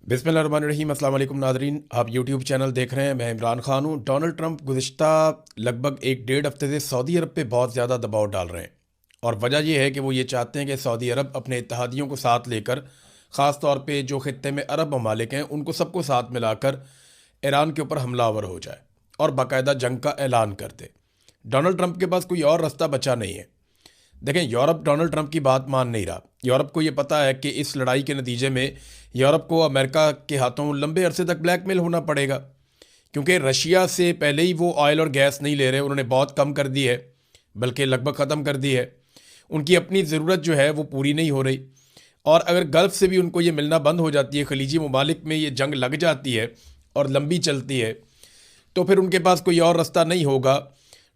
बिस्मिल्लाहिर्रहमानिर्रहीम। अस्सलाम वालेकुम नाज़रीन, आप यूट्यूब चैनल देख रहे हैं। मैं इमरान खान हूँ। डोनाल्ड ट्रंप गुज़िश्ता लगभग एक डेढ़ हफ्ते से सऊदी अरब पे बहुत ज़्यादा दबाव डाल रहे हैं और वजह यह है कि वो ये चाहते हैं कि सऊदी अरब अपने इत्तेहादियों को साथ लेकर, ख़ास तौर पे जो ख़ित्ते में अरब ममालिक हैं उनको सबको साथ मिलाकर ईरान के ऊपर हमलावर हो जाए और बाकायदा जंग का ऐलान कर दे। डोनाल्ड ट्रंप के पास कोई और रास्ता बचा नहीं है। देखें, यूरोप डोनाल्ड ट्रंप की बात मान नहीं रहा। यूरोप को ये पता है कि इस लड़ाई के नतीजे में यूरोप को अमेरिका के हाथों लंबे अरसे तक ब्लैकमेल होना पड़ेगा, क्योंकि रशिया से पहले ही वो ऑयल और गैस नहीं ले रहे, उन्होंने बहुत कम कर दी है, बल्कि लगभग ख़त्म कर दी है। उनकी अपनी ज़रूरत जो है वो पूरी नहीं हो रही, और अगर गल्फ़ से भी उनको ये मिलना बंद हो जाती है, खलीजी ममालिक में ये जंग लग जाती है और लंबी चलती है, तो फिर उनके पास कोई और रास्ता नहीं होगा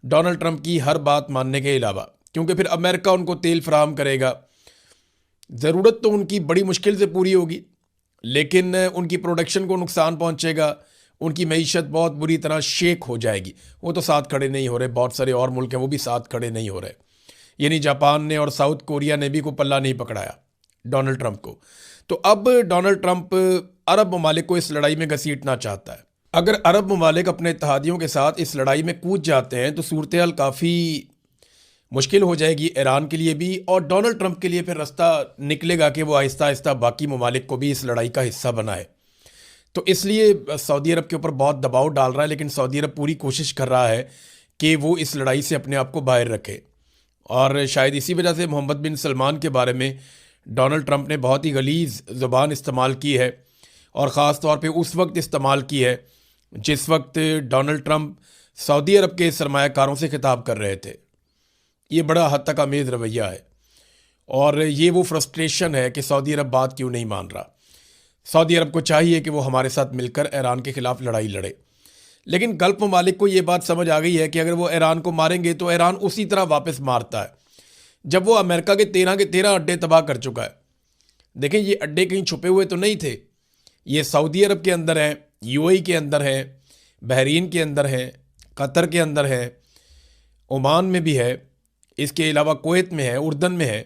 डोनाल्ड ट्रंप की हर बात मानने के अलावा, क्योंकि फिर अमेरिका उनको तेल फराहम करेगा। ज़रूरत तो उनकी बड़ी मुश्किल से पूरी होगी, लेकिन उनकी प्रोडक्शन को नुकसान पहुंचेगा, उनकी मईशत बहुत बुरी तरह शेक हो जाएगी। वो तो साथ खड़े नहीं हो रहे, बहुत सारे और मुल्क हैं वो भी साथ खड़े नहीं हो रहे। यानी जापान ने और साउथ कोरिया ने भी कोई पल्ला नहीं पकड़ाया डोनाल्ड ट्रंप को। तो अब डोनाल्ड ट्रंप अरब ममालिक को इस लड़ाई में घसीटना चाहता है। अगर अरब ममालिक अपने इत्तेहादियों के साथ इस लड़ाई में कूद जाते हैं तो सूरत हाल काफ़ी मुश्किल हो जाएगी ईरान के लिए भी, और डोनाल्ड ट्रंप के लिए फिर रास्ता निकलेगा कि वो आहिस्ता आहिस्ता बाकी ममालिक को भी इस लड़ाई का हिस्सा बनाए। तो इसलिए सऊदी अरब के ऊपर बहुत दबाव डाल रहा है, लेकिन सऊदी अरब पूरी कोशिश कर रहा है कि वो इस लड़ाई से अपने आप को बाहर रखे। और शायद इसी वजह से मोहम्मद बिन सलमान के बारे में डोनाल्ड ट्रंप ने बहुत ही गलीज़ ज़ुबान इस्तेमाल की है, और ख़ास तौर पे उस वक्त इस्तेमाल की है जिस वक्त डोनाल्ड ट्रंप सऊदी अरब के सरमायाकारों से खिताब कर रहे थे। ये बड़ा हद तक अमेज़ रवैया है, और ये वो फ्रस्ट्रेशन है कि सऊदी अरब बात क्यों नहीं मान रहा। सऊदी अरब को चाहिए कि वो हमारे साथ मिलकर ईरान के ख़िलाफ़ लड़ाई लड़े, लेकिन गल्फ़ ममालिक को ये बात समझ आ गई है कि अगर वो ईरान को मारेंगे तो ईरान उसी तरह वापस मारता है जब वो अमेरिका के 13 अड्डे तबाह कर चुका है। देखें, ये अड्डे कहीं छुपे हुए तो नहीं थे, ये सऊदी अरब के अंदर हैं, यूएई के अंदर हैं, बहरीन के अंदर हैं, कतर के अंदर हैं, ओमान में भी है, इसके अलावा कुवैत में है, उर्दन में है।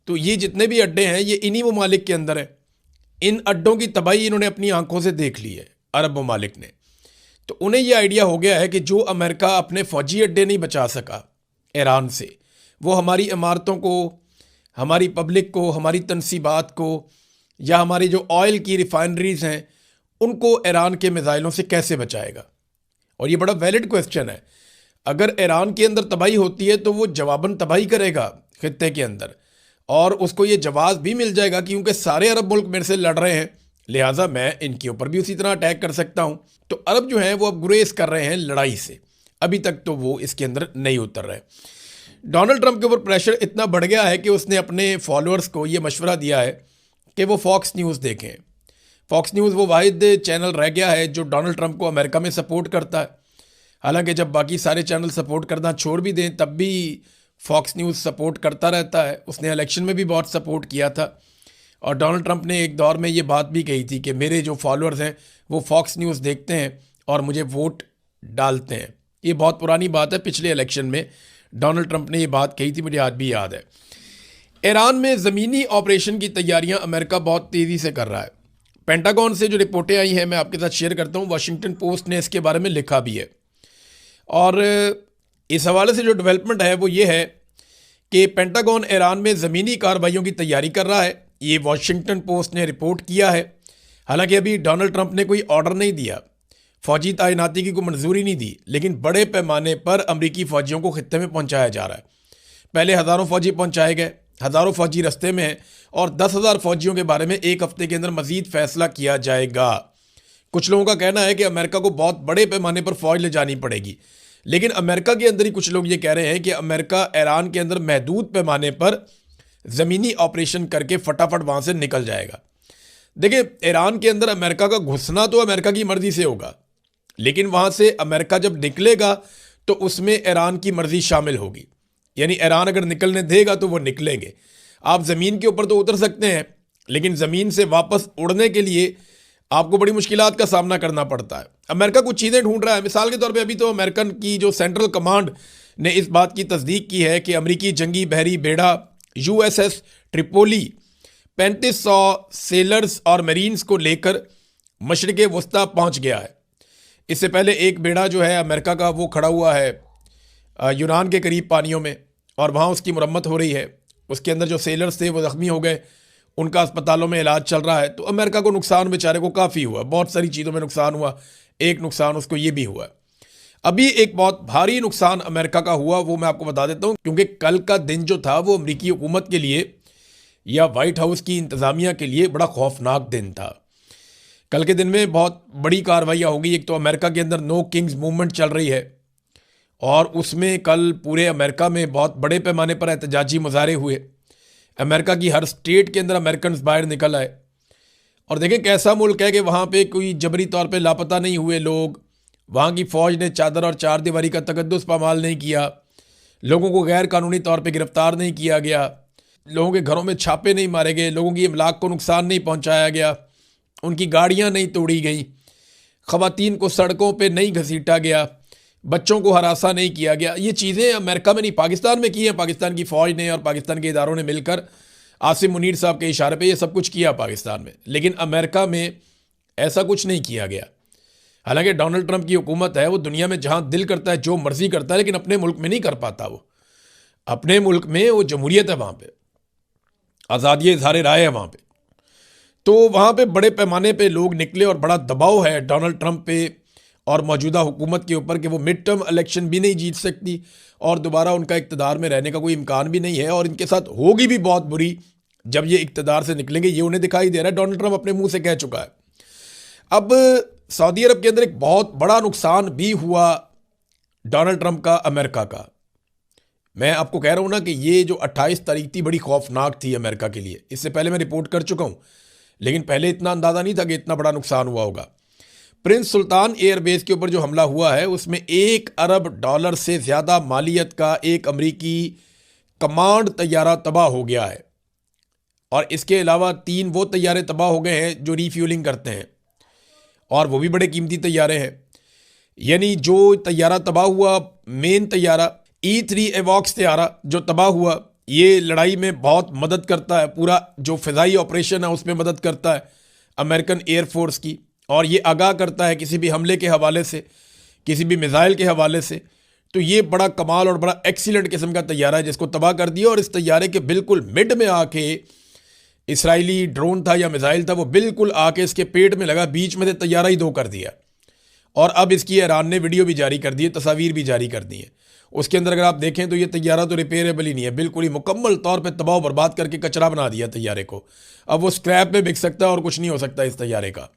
तो ये जितने भी अड्डे हैं ये इन्हीं ममालिक के अंदर है। इन अड्डों की तबाही इन्होंने अपनी आंखों से देख ली है अरब ममालिक ने। तो उन्हें यह आइडिया हो गया है कि जो अमेरिका अपने फ़ौजी अड्डे नहीं बचा सका ईरान से, वो हमारी इमारतों को, हमारी पब्लिक को, हमारी तनसीबात को, या हमारी जो ऑयल की रिफाइनरीज हैं उनको ईरान के मिज़ाइलों से कैसे बचाएगा। और ये बड़ा वैलिड क्वेश्चन है। अगर ईरान के अंदर तबाही होती है तो वो जवाबन तबाही करेगा खित्ते के अंदर, और उसको ये जवाब भी मिल जाएगा क्योंकि सारे अरब मुल्क मेरे से लड़ रहे हैं, लिहाजा मैं इनके ऊपर भी उसी तरह अटैक कर सकता हूँ। तो अरब जो हैं वो अब गुरेज कर रहे हैं लड़ाई से, अभी तक तो वो इसके अंदर नहीं उतर रहे। डोनाल्ड ट्रंप के ऊपर प्रेशर इतना बढ़ गया है कि उसने अपने फॉलोअर्स को ये मशवरा दिया है कि वो फॉक्स न्यूज़ देखें। फॉक्स न्यूज़ वो वाहिद चैनल रह गया है जो डोनाल्ड ट्रंप को अमेरिका में सपोर्ट करता है। हालांकि जब बाकी सारे चैनल सपोर्ट करना छोड़ भी दें तब भी फॉक्स न्यूज़ सपोर्ट करता रहता है। उसने इलेक्शन में भी बहुत सपोर्ट किया था, और डोनाल्ड ट्रंप ने एक दौर में ये बात भी कही थी कि मेरे जो फॉलोअर्स हैं वो फॉक्स न्यूज़ देखते हैं और मुझे वोट डालते हैं। ये बहुत पुरानी बात है, पिछले इलेक्शन में डोनाल्ड ट्रंप ने ये बात कही थी, मुझे आज भी याद है। ईरान में ज़मीनी ऑपरेशन की तैयारियां अमेरिका बहुत तेज़ी से कर रहा है। पेंटागन से जो रिपोर्टें आई हैं मैं आपके साथ शेयर करता हूँ। वाशिंगटन पोस्ट ने इसके बारे में लिखा भी है, और इस हवाले से जो डेवलपमेंट है वो ये है कि पेंटागन ईरान में ज़मीनी कार्रवाइयों की तैयारी कर रहा है। ये वाशिंगटन पोस्ट ने रिपोर्ट किया है। हालांकि अभी डोनाल्ड ट्रंप ने कोई ऑर्डर नहीं दिया, फ़ौजी तैनाती की कोई मंजूरी नहीं दी, लेकिन बड़े पैमाने पर अमरीकी फ़ौजियों को खित्ते में पहुँचाया जा रहा है। पहले हज़ारों फ़ौजी पहुँचाए गए, हज़ारों फ़ौजी रस्ते में हैं, और 10,000 फ़ौजियों के बारे में एक हफ्ते के अंदर मज़ीद फ़ैसला किया जाएगा। कुछ लोगों का कहना है कि अमेरिका को बहुत बड़े पैमाने पर फ़ौज ले जानी पड़ेगी, लेकिन अमेरिका के अंदर ही कुछ लोग ये कह रहे हैं कि अमेरिका ईरान के अंदर महदूद पैमाने पर ज़मीनी ऑपरेशन करके फटाफट वहाँ से निकल जाएगा। देखिए, ईरान के अंदर अमेरिका का घुसना तो अमेरिका की मर्ज़ी से होगा, लेकिन वहाँ से अमेरिका जब निकलेगा तो उसमें ईरान की मर्ज़ी शामिल होगी। यानी ईरान अगर निकलने देगा तो वो निकलेंगे। आप ज़मीन के ऊपर तो उतर सकते हैं, लेकिन ज़मीन से वापस उड़ने के लिए आपको बड़ी मुश्किलात का सामना करना पड़ता है। अमेरिका कुछ चीज़ें ढूंढ रहा है। मिसाल के तौर पे अभी तो अमेरिकन की जो सेंट्रल कमांड ने इस बात की तस्दीक की है कि अमरीकी जंगी बहरी बेड़ा USS ट्रिपोली 3500 सेलर्स और मरीन्स को लेकर मशरिक़ वस्ता पहुंच गया है। इससे पहले एक बेड़ा जो है अमेरिका का वो खड़ा हुआ है यूनान के करीब पानियों में, और वहाँ उसकी मरम्मत हो रही है। उसके अंदर जो सेलर्स थे वो ज़ख्मी हो गए, उनका अस्पतालों में इलाज चल रहा है। तो अमेरिका को नुकसान बेचारे को काफ़ी हुआ, बहुत सारी चीज़ों में नुकसान हुआ। एक नुकसान उसको ये भी हुआ। अभी एक बहुत भारी नुकसान अमेरिका का हुआ, वो मैं आपको बता देता हूँ, क्योंकि कल का दिन जो था वो अमरीकी हुकूमत के लिए या वाइट हाउस की इंतज़ामिया के लिए बड़ा खौफनाक दिन था। कल के दिन में बहुत बड़ी कार्रवाइयाँ होगी। एक तो अमेरिका के अंदर नो किंग्स मूवमेंट चल रही है, और उसमें कल पूरे अमेरिका में बहुत बड़े पैमाने पर एहतजाजी मुजाहरे हुए। अमेरिका की हर स्टेट के अंदर अमेरिकन बाहर निकल आए। और देखें कैसा मुल्क है कि वहाँ पे कोई जबरी तौर पे लापता नहीं हुए लोग, वहाँ की फ़ौज ने चादर और चार दीवारी का तकद्दुस पामाल नहीं किया, लोगों को गैर कानूनी तौर पे गिरफ्तार नहीं किया गया, लोगों के घरों में छापे नहीं मारे गए, लोगों की इमलाक को नुकसान नहीं पहुँचाया गया, उनकी गाड़ियाँ नहीं तोड़ी गई, ख़वातीन को सड़कों पर नहीं घसीटा गया, बच्चों को हरासा नहीं किया गया। ये चीज़ें अमेरिका में नहीं, पाकिस्तान में की हैं। पाकिस्तान की फ़ौज ने और पाकिस्तान के इदारों ने मिलकर आसिम मुनीर साहब के इशारे पे ये सब कुछ किया पाकिस्तान में, लेकिन अमेरिका में ऐसा कुछ नहीं किया गया। हालांकि डोनाल्ड ट्रंप की हुकूमत है, वो दुनिया में जहाँ दिल करता है जो मर्जी करता है, लेकिन अपने मुल्क में नहीं कर पाता। वो अपने मुल्क में वो जमहूरियत है, वहाँ पे आज़ादी इज़हार राय है वहाँ पे। तो वहाँ पे बड़े पैमाने पे लोग निकले और बड़ा दबाव है डोनाल्ड ट्रंप पे और मौजूदा हुकूमत के ऊपर कि वो मिड टर्म इलेक्शन भी नहीं जीत सकती और दोबारा उनका इक़्तिदार में रहने का कोई इम्कान भी नहीं है, और इनके साथ होगी भी बहुत बुरी जब ये इक़्तिदार से निकलेंगे। ये उन्हें दिखाई दे रहा है, डोनाल्ड ट्रंप अपने मुंह से कह चुका है। अब सऊदी अरब के अंदर एक बहुत बड़ा नुकसान भी हुआ डोनाल्ड ट्रंप का, अमेरिका का। मैं आपको कह रहा हूँ ना कि ये जो 28 तारीख थी बड़ी खौफनाक थी अमेरिका के लिए। इससे पहले मैं रिपोर्ट कर चुका हूँ, लेकिन पहले इतना अंदाज़ा नहीं था कि इतना बड़ा नुकसान हुआ होगा। प्रिंस सुल्तान एयरबेस के ऊपर जो हमला हुआ है उसमें $1 अरब से ज़्यादा मालियत का एक अमरीकी कमांड तैयारा तबाह हो गया है, और इसके अलावा 3 वो तैयारे तबाह हो गए हैं जो रीफ्यूलिंग करते हैं, और वो भी बड़े कीमती तैयारे हैं। यानी जो तैयारा तबाह हुआ, मेन तैयारा E3 एवॉक्स तैयारा जो तबाह हुआ, ये लड़ाई में बहुत मदद करता है, पूरा जो फ़िज़ाई ऑपरेशन है उसमें मदद करता है अमेरिकन एयरफोर्स की, और ये आगाह करता है किसी भी हमले के हवाले से, किसी भी मिसाइल के हवाले से। तो ये बड़ा कमाल और बड़ा एक्सीलेंट किस्म का तैयारा है जिसको तबाह कर दिया, और इस तैयारे के बिल्कुल मिड में आके इसराइली ड्रोन था या मिसाइल था, वो बिल्कुल आके इसके पेट में लगा, बीच में से तैयारा ही दो कर दिया। और अब इसकी ईरान ने वीडियो भी जारी कर दी है, तस्वीर भी जारी कर दी है। उसके अंदर अगर आप देखें तो ये तैयारा तो रिपेयरेबल ही नहीं है, बिल्कुल ही मुकम्मल तौर पे तबाह बर्बाद करके कचरा बना दिया तैयारे को। अब वो स्क्रैप में बिक सकता है और कुछ नहीं हो सकता इस तैयारे का।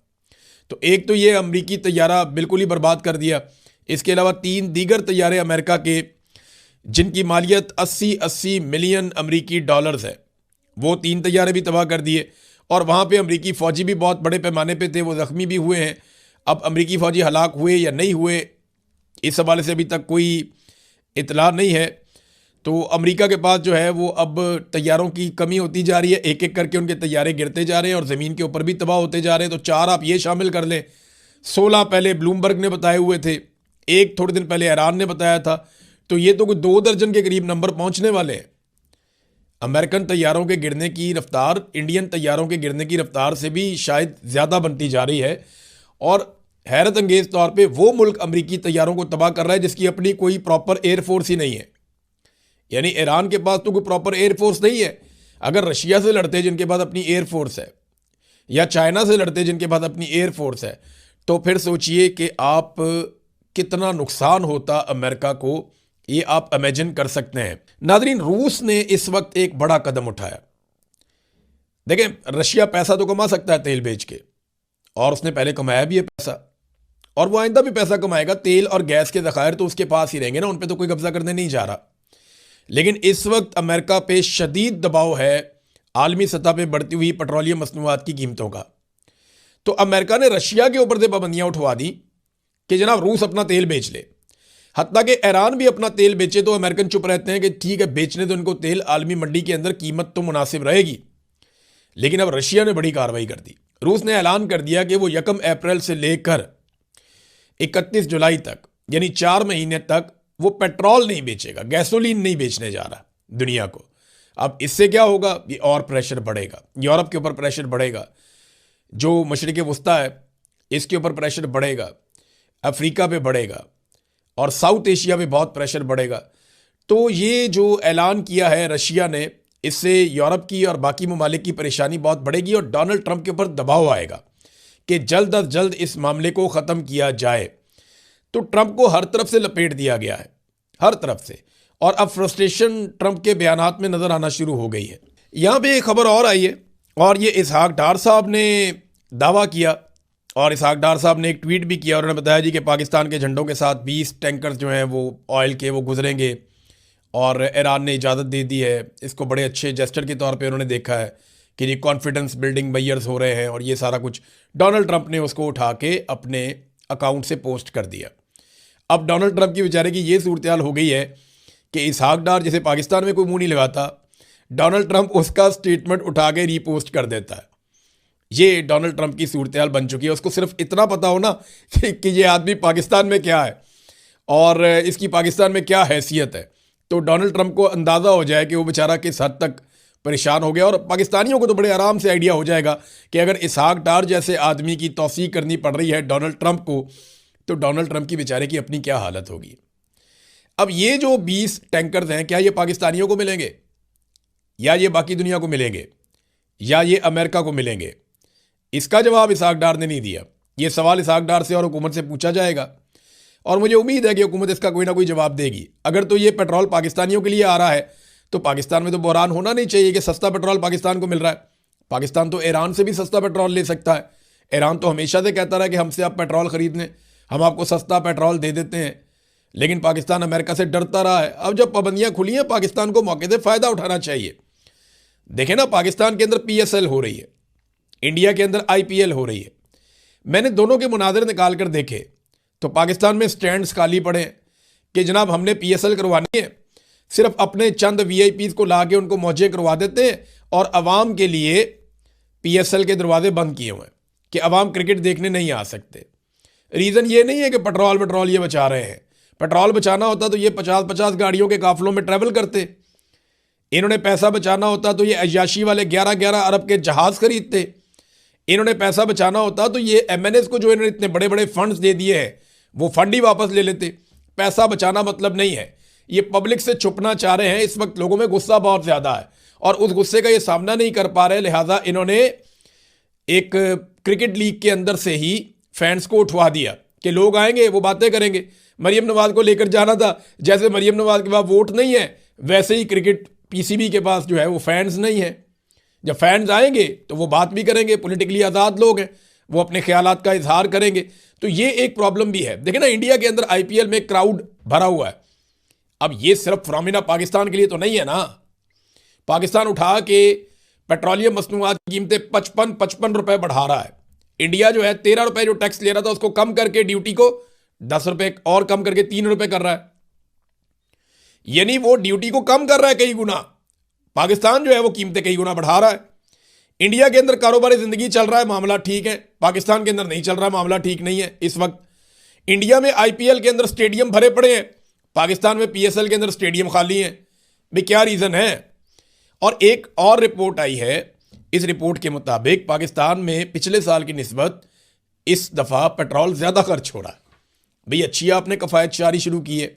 तो एक तो ये अमरीकी तैयारा बिल्कुल ही बर्बाद कर दिया। इसके अलावा 3 दीगर तैयारे अमेरिका के जिनकी मालियत 80 मिलियन अमरीकी डॉलर्स है, वो 3 तैयारे भी तबाह कर दिए। और वहाँ पे अमरीकी फ़ौजी भी बहुत बड़े पैमाने पे थे, वो ज़ख्मी भी हुए हैं। अब अमरीकी फ़ौजी हलाक हुए या नहीं हुए इस हवाले से अभी तक कोई इतला नहीं है। तो अमेरिका के पास जो है वो अब तैयारों की कमी होती जा रही है, एक एक करके उनके तैयारे गिरते जा रहे हैं और ज़मीन के ऊपर भी तबाह होते जा रहे हैं। तो 4 आप ये शामिल कर लें, 16 पहले ब्लूमबर्ग ने बताए हुए थे, एक थोड़े दिन पहले ईरान ने बताया था, तो ये तो कोई 2 दर्जन के करीब नंबर पहुंचने वाले हैं। अमेरिकन तैयारों के गिरने की रफ्तार इंडियन तैयारों के गिरने की रफ्तार से भी शायद ज़्यादा बनती जा रही है, और हैरत अंगेज़ तौर पे वो मुल्क अमेरिकी तैयारों को तबाह कर रहा है जिसकी अपनी कोई प्रॉपर एयरफोर्स ही नहीं है। यानी ईरान के पास तो कोई प्रॉपर एयरफोर्स नहीं है। अगर रशिया से लड़ते जिनके पास अपनी एयरफोर्स है, या चाइना से लड़ते जिनके पास अपनी एयरफोर्स है, तो फिर सोचिए कि आप कितना नुकसान होता अमेरिका को, ये आप इमेजिन कर सकते हैं। नादरीन, रूस ने इस वक्त एक बड़ा कदम उठाया। देखें, रशिया पैसा तो कमा सकता है तेल बेच के, और उसने पहले कमाया भी है पैसा, और वो आइंदा भी पैसा कमाएगा। तेल और गैस के ज़खायर तो उसके पास ही रहेंगे ना, उन पे तो कोई कब्जा करने नहीं जा रहा। लेकिन इस वक्त अमेरिका पे शदीद दबाव है आलमी सतह पे बढ़ती हुई पेट्रोलियम मसनूआत की कीमतों का। तो अमेरिका ने रशिया के ऊपर से पाबंदियां उठवा दी कि जनाब रूस अपना तेल बेच ले। हत्ता कि ईरान भी अपना तेल बेचे तो अमेरिकन चुप रहते हैं कि ठीक है, बेचने तो इनको तेल, आलमी मंडी के अंदर कीमत तो मुनासिब रहेगी। लेकिन अब रशिया ने बड़ी कार्रवाई कर दी। रूस ने ऐलान कर दिया कि वो 1 अप्रैल से लेकर 31 जुलाई तक, यानी 4 महीने तक वो पेट्रोल नहीं बेचेगा, गैसोलीन नहीं बेचने जा रहा दुनिया को। अब इससे क्या होगा, ये और प्रेशर बढ़ेगा, यूरोप के ऊपर प्रेशर बढ़ेगा, जो मशरिक़ वस्ता है इसके ऊपर प्रेशर बढ़ेगा, अफ्रीका पे बढ़ेगा और साउथ एशिया पे बहुत प्रेशर बढ़ेगा। तो ये जो ऐलान किया है रशिया ने, इससे यूरोप की और बाकी ममालिक की परेशानी बहुत बढ़ेगी और डोनाल्ड ट्रंप के ऊपर दबाव आएगा कि जल्द अज जल्द इस मामले को ख़त्म किया जाए। तो ट्रंप को हर तरफ से लपेट दिया गया है, हर तरफ से, और अब फ्रस्ट्रेशन ट्रंप के बयानात में नज़र आना शुरू हो गई है। यहाँ पे एक खबर और आई है और ये इसहाक डार साहब ने दावा किया और इसहाक डार साहब ने एक ट्वीट भी किया और उन्होंने बताया जी कि पाकिस्तान के झंडों के साथ 20 टैंकर जो हैं वो ऑयल के वो गुजरेंगे और ईरान ने इजाज़त दे दी है। इसको बड़े अच्छे जेस्चर के तौर पे उन्होंने देखा है कि ये कॉन्फिडेंस बिल्डिंग मेजर्स हो रहे हैं और ये सारा कुछ डोनाल्ड ट्रंप ने उसको उठा के अपने अकाउंट से पोस्ट कर दिया। अब डोनाल्ड ट्रंप की बेचारे की ये सूरत हाल हो गई है कि इसहाक डार जैसे पाकिस्तान में कोई मुंह नहीं लगाता, डोनाल्ड ट्रंप उसका स्टेटमेंट उठा के रीपोस्ट कर देता है। ये डोनाल्ड ट्रंप की सूरत हाल बन चुकी है। उसको सिर्फ इतना पता हो ना कि ये आदमी पाकिस्तान में क्या है और इसकी पाकिस्तान में क्या हैसियत है, तो डोनाल्ड ट्रंप को अंदाज़ा हो जाए कि वो बेचारा किस हद तक परेशान हो गया। और पाकिस्तानियों को तो बड़े आराम से आइडिया हो जाएगा कि अगर इसहाक डार जैसे आदमी की तौसीक करनी पड़ रही है डोनाल्ड ट्रंप को, तो डोनाल्ड ट्रंप की बेचारे की अपनी क्या हालत होगी। अब ये जो 20 टैंकर्स हैं, क्या ये पाकिस्तानियों को मिलेंगे या ये बाकी दुनिया को मिलेंगे या ये अमेरिका को मिलेंगे? इसका जवाब इसहाक डार ने नहीं दिया। ये सवाल इसहाक डार से और हुकूमत से पूछा जाएगा और मुझे उम्मीद है कि हुकूमत इसका कोई ना कोई जवाब देगी। अगर तो ये पेट्रोल पाकिस्तानियों के लिए आ रहा है तो पाकिस्तान में तो बहरान होना नहीं चाहिए कि सस्ता पेट्रोल पाकिस्तान को मिल रहा है। पाकिस्तान तो ईरान से भी सस्ता पेट्रोल ले सकता है। ईरान तो हमेशा से कहता रहा कि हमसे आप पेट्रोल खरीद लें, हम आपको सस्ता पेट्रोल दे देते हैं, लेकिन पाकिस्तान अमेरिका से डरता रहा है। अब जब पाबंदियाँ खुली हैं, पाकिस्तान को मौके से फ़ायदा उठाना चाहिए। देखें ना, पाकिस्तान के अंदर PSL हो रही है, इंडिया के अंदर IPL हो रही है। मैंने दोनों के मुनाज़रे निकाल कर देखे तो पाकिस्तान में स्टैंड्स खाली पड़े कि जनाब हमने PSL करवानी है, सिर्फ अपने चंद VIPs को ला के उनको मौजे करवा देते हैं और अवाम के लिए PSL के दरवाजे बंद किए हुए हैं कि अवाम क्रिकेट देखने नहीं आ सकते। रीज़न ये नहीं है कि पेट्रोल ये बचा रहे हैं। पेट्रोल बचाना होता तो ये 50-50 गाड़ियों के काफिलों में ट्रैवल करते। इन्होंने पैसा बचाना होता तो ये अय्याशी वाले 11-11 अरब के जहाज़ खरीदते। इन्होंने पैसा बचाना होता तो ये MNS को जो इन्होंने इतने बड़े बड़े फंड्स दे दिए हैं वो फंड ही वापस ले लेते। पैसा बचाना मतलब नहीं है, ये पब्लिक से छुपना चाह रहे हैं। इस वक्त लोगों में गुस्सा बहुत ज़्यादा है और उस गुस्से का ये सामना नहीं कर पा रहे, लिहाजा इन्होंने एक क्रिकेट लीग के अंदर से ही फैंस को उठवा दिया कि लोग आएंगे वो बातें करेंगे। मरियम नवाज को लेकर जाना था, जैसे मरियम नवाज के पास वोट नहीं है वैसे ही क्रिकेट PCB के पास जो है वो फैंस नहीं है। जब फैंस आएंगे तो वो बात भी करेंगे, पॉलिटिकली आज़ाद लोग हैं, वो अपने ख्यालात का इजहार करेंगे। तो ये एक प्रॉब्लम भी है। देखें ना, इंडिया के अंदर IPL में क्राउड भरा हुआ है। अब ये सिर्फ फिनोमेना पाकिस्तान के लिए तो नहीं है ना। पाकिस्तान उठा के पेट्रोलियम मसनूआत की कीमतें 55 रुपए बढ़ा रहा है। इंडिया जो है 13 रुपए जो टैक्स ले रहा था उसको कम करके ड्यूटी को 10 रुपए और कम करके 3 रुपए कर रहा है। यानी वो ड्यूटी को कम कर रहा है कई गुना, पाकिस्तान जो है वो कीमतें कई गुना बढ़ा रहा है। इंडिया के अंदर कारोबारी जिंदगी चल रहा है, मामला ठीक है, पाकिस्तान के अंदर नहीं चल रहा, मामला ठीक नहीं है। इस वक्त इंडिया में IPL के अंदर स्टेडियम भरे पड़े हैं, पाकिस्तान में PSL के अंदर स्टेडियम खाली हैं। भाई क्या रीज़न है? और एक और रिपोर्ट आई है, इस रिपोर्ट के मुताबिक पाकिस्तान में पिछले साल की निस्बत इस दफ़ा पेट्रोल ज़्यादा खर्च हो रहा है। भाई अच्छी आपने कफ़ायत जारी शुरू की है,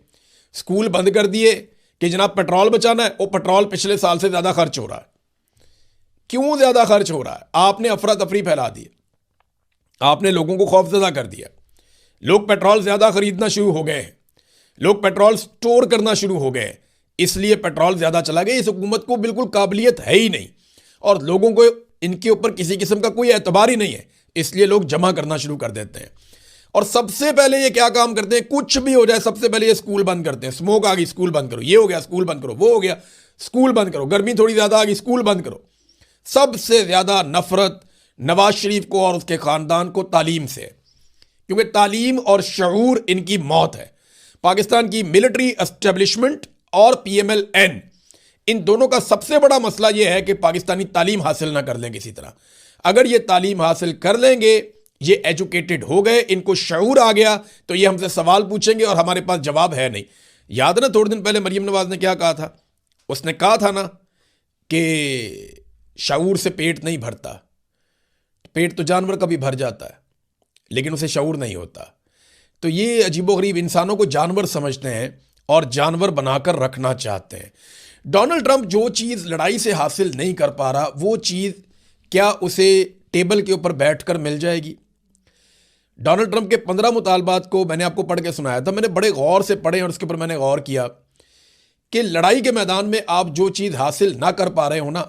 स्कूल बंद कर दिए कि जनाब पेट्रोल बचाना है, वो पेट्रोल पिछले साल से ज़्यादा खर्च हो रहा है। क्यों ज़्यादा खर्च हो रहा है? आपने अफरा तफरी फैला दी, आपने लोगों को खौफजदा कर दिया। लोग पेट्रोल ज़्यादा खरीदना शुरू हो गए हैं, लोग पेट्रोल स्टोर करना शुरू हो गए, इसलिए पेट्रोल ज़्यादा चला गया। इस हुकूमत को बिल्कुल काबिलियत है ही नहीं और लोगों को इनके ऊपर किसी किस्म का कोई एतबार ही नहीं है, इसलिए लोग जमा करना शुरू कर देते हैं। और सबसे पहले ये क्या काम करते हैं, कुछ भी हो जाए सबसे पहले ये स्कूल बंद करते हैं। स्मोक आ गई, स्कूल बंद करो, ये हो गया स्कूल बंद करो, वो हो गया स्कूल बंद करो, गर्मी थोड़ी ज़्यादा आ गई स्कूल बंद करो। सबसे ज़्यादा नफरत नवाज शरीफ को और उसके ख़ानदान को तालीम से, क्योंकि तालीम और शऊर इनकी मौत है। पाकिस्तान की मिलिट्री एस्टेब्लिशमेंट और PMLN, इन दोनों का सबसे बड़ा मसला यह है कि पाकिस्तानी तालीम हासिल ना कर लें किसी तरह। अगर ये तालीम हासिल कर लेंगे, ये एजुकेटेड हो गए, इनको शऊर आ गया, तो ये हमसे सवाल पूछेंगे और हमारे पास जवाब है नहीं। याद ना थोड़े दिन पहले मरियम नवाज ने क्या कहा था? उसने कहा था ना कि शऊर से पेट नहीं भरता। पेट तो जानवर का भी भर जाता है, लेकिन उसे शऊर नहीं होता। तो ये अजीबोगरीब, इंसानों को जानवर समझते हैं और जानवर बनाकर रखना चाहते हैं। डोनाल्ड ट्रंप जो चीज़ लड़ाई से हासिल नहीं कर पा रहा, वो चीज़ क्या उसे टेबल के ऊपर बैठकर मिल जाएगी? डोनाल्ड ट्रंप के 15 मुतालबात को मैंने आपको पढ़ के सुनाया था। मैंने बड़े गौर से पढ़े और उसके ऊपर मैंने गौर किया कि लड़ाई के मैदान में आप जो चीज़ हासिल ना कर पा रहे हो ना,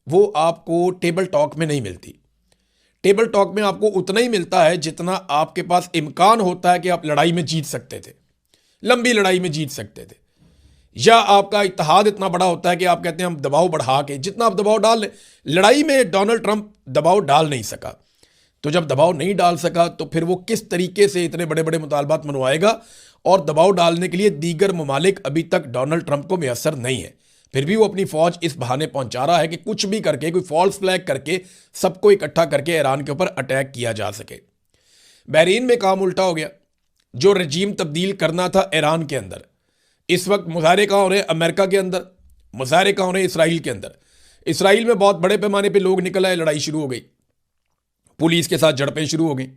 वो आपको टेबल टॉक में नहीं मिलती। टेबल टॉक में आपको उतना ही मिलता है जितना आपके पास इम्कान होता है कि आप लड़ाई में जीत सकते थे, लंबी लड़ाई में जीत सकते थे, या आपका इत्तेहाद इतना बड़ा होता है कि आप कहते हैं हम दबाव बढ़ा के, जितना आप दबाव डाल लें। लड़ाई में डोनाल्ड ट्रंप दबाव डाल नहीं सका, तो जब दबाव नहीं डाल सका तो फिर वो किस तरीके से इतने बड़े बड़े मुतालबात मनवाएगा? और दबाव डालने के लिए दीगर ममालिक अभी तक डोनाल्ड ट्रंप को मैसर नहीं है। फिर भी वो अपनी फौज इस बहाने पहुंचा रहा है कि कुछ भी करके, कोई फॉल्स फ्लैग करके, सबको इकट्ठा करके ईरान के ऊपर अटैक किया जा सके। बहरीन में काम उल्टा हो गया। जो रजीम तब्दील करना था ईरान के अंदर, इस वक्त मुजाहरे कहाँ हो रहे हैं? अमेरिका के अंदर। मुजाहरे कहाँ हो रहे हैं? इसराइल के अंदर। इसराइल में बहुत बड़े पैमाने पर लोग निकल आए, लड़ाई शुरू हो गई, पुलिस के साथ झड़पें शुरू हो गई।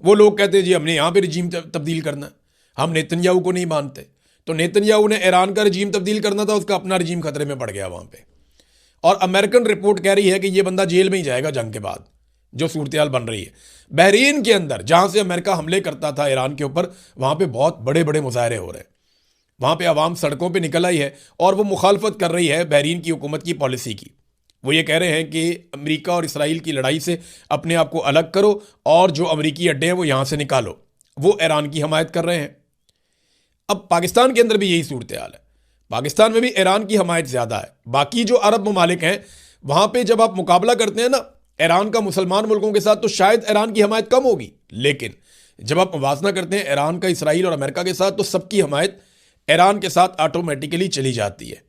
वो लोग कहते हैं जी हमने यहाँ पे रजीम तब्दील करना, हम नेतन्याहू को नहीं मानते। तो नेतन्याहू ने ईरान का रजीम तब्दील करना था, उसका अपना रजीम खतरे में पड़ गया वहाँ पे। और अमेरिकन रिपोर्ट कह रही है कि ये बंदा जेल में ही जाएगा जंग के बाद, जो सूरत बन रही है। बहरीन के अंदर जहाँ से अमेरिका हमले करता था ईरान के ऊपर, वहाँ पे बहुत बड़े बड़े मुजाहरे हो रहे हैं। वहाँ पे आवाम सड़कों पर निकल आई है और वो मुखालफत कर रही है बहरीन की हुकूमत की पॉलिसी की। वो ये कह रहे हैं कि अमेरिका और इसराइल की लड़ाई से अपने आप को अलग करो और जो अमेरिकी अड्डे हैं वो यहाँ से निकालो। वो ईरान की हमायत कर रहे हैं। अब पाकिस्तान के अंदर भी यही सूरत हाल है। पाकिस्तान में भी ईरान की हमायत ज़्यादा है। बाकी जो अरब ममालिक हैं, वहाँ पे जब आप मुकाबला करते हैं ना ईरान का मुसलमान मुल्कों के साथ, तो शायद ईरान की हमायत कम होगी। लेकिन जब आप मुवाजना करते हैं ईरान का इसराइल और अमेरिका के साथ, तो सबकी हमायत ईरान के साथ ऑटोमेटिकली चली जाती है।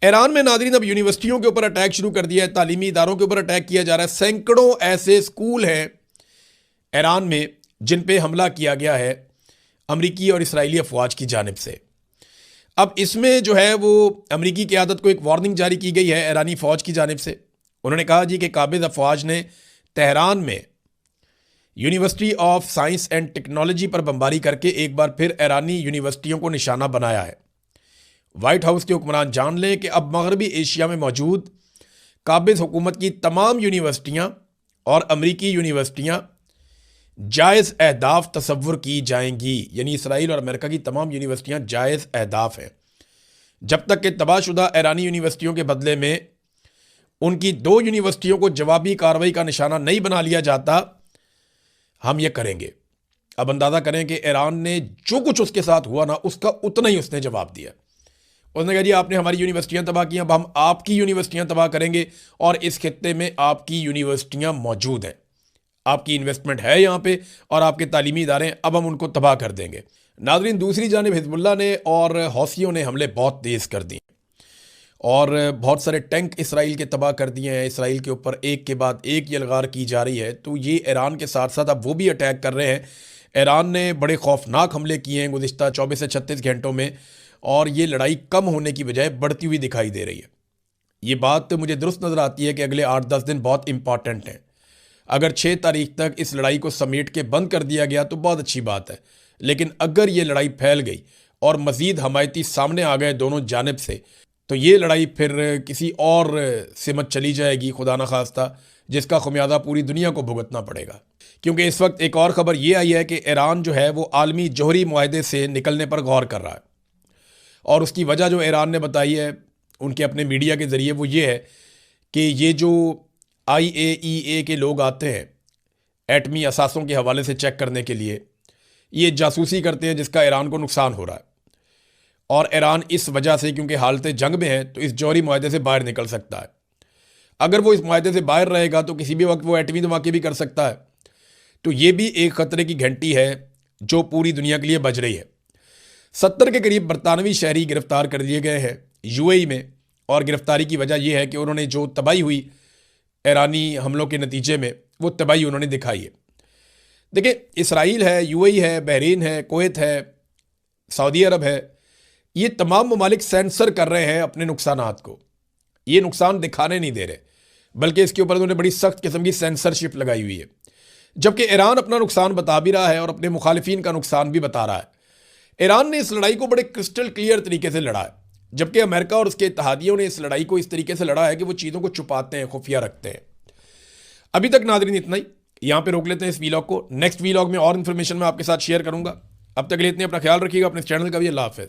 ईरान में नाज़रीन अब यूनिवर्सिटियों के ऊपर अटैक शुरू कर दिया है, तालीमी इदारों के ऊपर अटैक किया जा रहा है। सैकड़ों ऐसे स्कूल हैं ईरान में जिन पे हमला किया गया है अमरीकी और इसराइली अफवाज की जानिब से। अब इसमें जो है वो अमरीकी क़यादत को एक वार्निंग जारी की गई है ईरानी फ़ौज की जानिब से। उन्होंने कहा जी कि काबिज़ अफवाज ने तेहरान में university of science and technology पर बमबारी करके एक बार फिर ईरानी यूनिवर्सिटियों को निशाना बनाया है। वाइट हाउस के हुक्मरान जान लें कि अब मगरबी एशिया में मौजूद काबिज़ हुकूमत की तमाम यूनिवर्सिटियाँ और अमरीकी यूनिवर्सिटियाँ जायज़ अहदाफ तसव्वुर की जाएंगी। यानी इसराइल और अमेरिका की तमाम यूनिवर्सिटियाँ जायज़ अहदाफ हैं। जब तक कि तबाहशुदा ईरानी यूनिवर्सिटियों के बदले में उनकी 2 यूनिवर्सिटियों को जवाबी कार्रवाई का निशाना नहीं बना लिया जाता, हम ये करेंगे। अब अंदाज़ा करें कि ईरान ने जो कुछ उसके साथ हुआ ना, उसका उतना ही उसने जवाब दिया। उसने कहा जी आपने हमारी यूनिवर्सिटियां तबाह की, अब हम आपकी यूनिवर्सिटियां तबाह करेंगे और इस खित्ते में आपकी यूनिवर्सिटियां मौजूद हैं, आपकी इन्वेस्टमेंट है यहाँ पे और आपके तालीमी इदारे, अब हम उनको तबाह कर देंगे। नाज़रीन, दूसरी जानिब हिजबुल्लाह ने और हौसियों ने हमले बहुत तेज़ कर दिए और बहुत सारे टैंक इसराइल के तबाह कर दिए हैं। इसराइल के ऊपर एक के बाद एक यलगार की जा रही है। तो ये ईरान के साथ साथ अब वो भी अटैक कर रहे हैं। ईरान ने बड़े खौफनाक हमले किए हैं गुज़िश्ता 24 से 36 घंटों में, और ये लड़ाई कम होने की बजाय बढ़ती हुई दिखाई दे रही है। ये बात मुझे दुरुस्त नज़र आती है कि अगले 8-10 दिन बहुत इंपॉर्टेंट हैं। अगर 6 तारीख तक इस लड़ाई को समेट के बंद कर दिया गया तो बहुत अच्छी बात है, लेकिन अगर ये लड़ाई फैल गई और मज़ीद हमायती सामने आ गए दोनों जानिब से, तो ये लड़ाई फिर किसी और सिमत चली जाएगी, खुदा न खास्ता, जिसका खुमियाजा पूरी दुनिया को भुगतना पड़ेगा। क्योंकि इस वक्त एक और ख़बर ये आई है कि ईरान जो है वो आलमी जौहरी मुआहदे से निकलने पर गौर कर रहा है। और उसकी वजह जो ईरान ने बताई है उनके अपने मीडिया के ज़रिए, वो ये है कि ये जो IAEA के लोग आते हैं एटमी असासों के हवाले से चेक करने के लिए, ये जासूसी करते हैं जिसका ईरान को नुकसान हो रहा है। और ईरान इस वजह से, क्योंकि हालत जंग में है, तो इस जौहरी मुआहदे से बाहर निकल सकता है। अगर वो इस मुआहदे से बाहर रहेगा तो किसी भी वक्त वो एटमी धमाके भी कर सकता है। तो ये भी एक ख़तरे की घंटी है जो पूरी दुनिया के लिए बज रही है। 70 के करीब बरतानवी शहरी गिरफ्तार कर लिए गए हैं UAE में, और गिरफ्तारी की वजह यह है कि उन्होंने जो तबाही हुई ईरानी हमलों के नतीजे में, वो तबाही उन्होंने दिखाई है। देखिए, इसराइल है, UAE है, बहरीन है, कुवैत है, सऊदी अरब है, ये तमाम ममालिक सेंसर कर रहे हैं अपने नुकसानात को। ये नुकसान दिखाने नहीं दे रहे, बल्कि इसके ऊपर उन्होंने बड़ी सख्त किस्म की सेंसरशिप लगाई हुई है। जबकि ईरान अपना नुकसान बता भी रहा है और अपने मुखालिफिन का नुकसान भी बता रहा है। ईरान ने इस लड़ाई को बड़े क्रिस्टल क्लियर तरीके से लड़ा है, जबकि अमेरिका और उसके इत्तहादियों ने इस लड़ाई को इस तरीके से लड़ा है कि वो चीज़ों को छुपाते हैं, खुफिया रखते हैं। अभी तक नाज़रीन इतना ही, यहाँ पे रोक लेते हैं इस वीलॉग को। नेक्स्ट वीलॉग में और इन्फॉर्मेशन मैं आपके साथ शेयर करूँगा। अब तक के लिए इतने, अपना ख्याल रखिएगा, अपने चैनल का भी। अल्लाह हाफ़िज़।